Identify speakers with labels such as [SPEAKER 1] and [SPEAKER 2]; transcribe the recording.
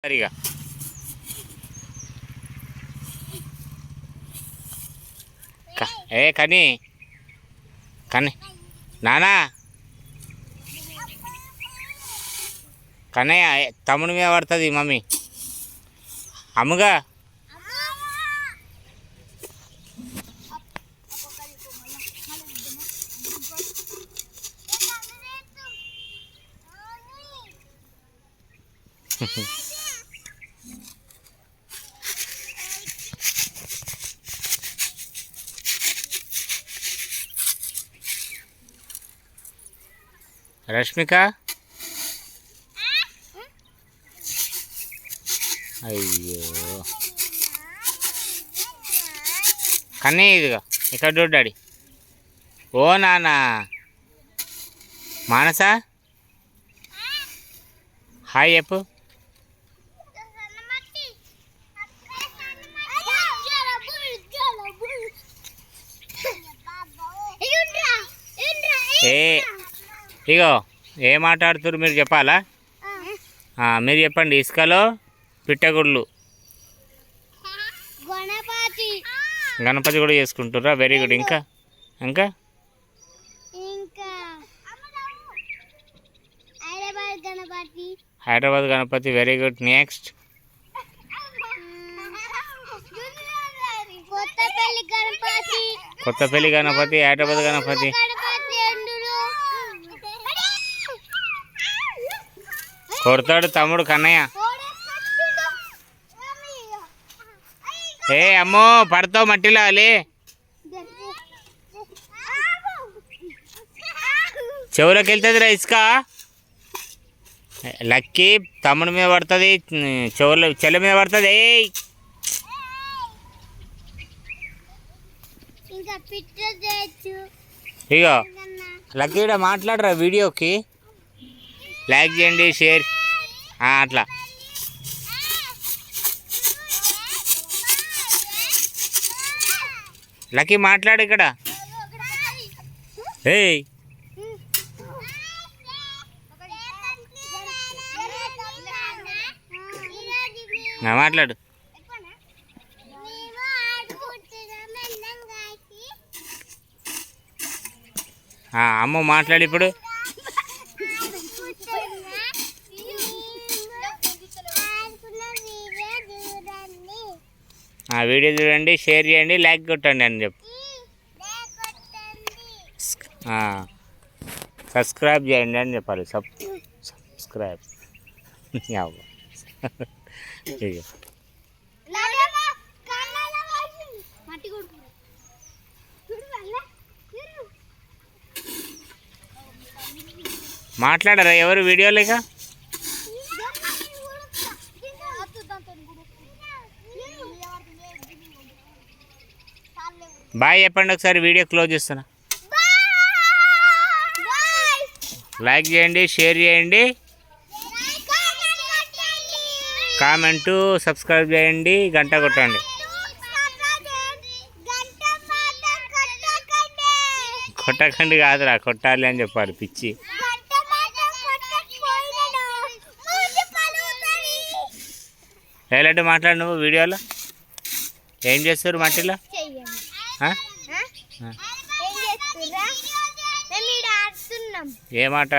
[SPEAKER 1] సరిగా ఏ కని కని నానా కన్నయ్య తమ్ముని మీద పడుతుంది మమ్మీ అమ్ముగా రష్మిక అయ్యో కన్నీ ఇదిగా ఇక్కడ చూడ్డాడి ఓ నాన్న మానస హాయ్ చెప్పు ఇగో ఏం మాట్లాడుతున్నారు మీరు చెప్పాలా మీరు చెప్పండి ఇసుకలో పిట్టగుళ్ళు గణపతి కూడా చేసుకుంటుర్రా వెరీ గుడ్ ఇంకా ఇంకా Hyderabad Ganapati very good next Kothapalli Ganapati Hyderabad Ganapati కొడతాడు తమ్ముడు కన్నయ్య ఏ అమ్మో పడతావు మట్టిలో అలే చెవులోకి వెళ్తుంది రా ఇసుక లక్కీ తమ్ముడి మీద పడుతుంది చెల్ల మీద పడుతుంది ఇగో లక్కీ ఇక్కడ మాట్లాడరా వీడియోకి లైక్ చేయండి షేర్ అట్లా లక్కీ మాట్లాడు ఇక్కడ ఏయ్ మాట్లాడు అమ్మ మాట్లాడు ఇప్పుడు వీడియో చూడండి షేర్ చేయండి లైక్ కొట్టండి అని చెప్పు సబ్స్క్రైబ్ చేయండి అని చెప్పాలి సబ్స్క్రైబ్ మాట్లాడరా ఎవరు వీడియో లేక బాయ్ చెప్పండి ఒకసారి వీడియో క్లోజ్ చేస్తున్నా లైక్ చేయండి షేర్ చేయండి కామెంటు సబ్స్క్రైబ్ చేయండి గంట కొట్టండి కొట్టకండి కాదురా కొట్టాలి అని చెప్పాలి పిచ్చి ఏలట్టు మాట్లాడు నువ్వు వీడియోలో ఏం చేస్తారు మట్టిలో ఏ మాట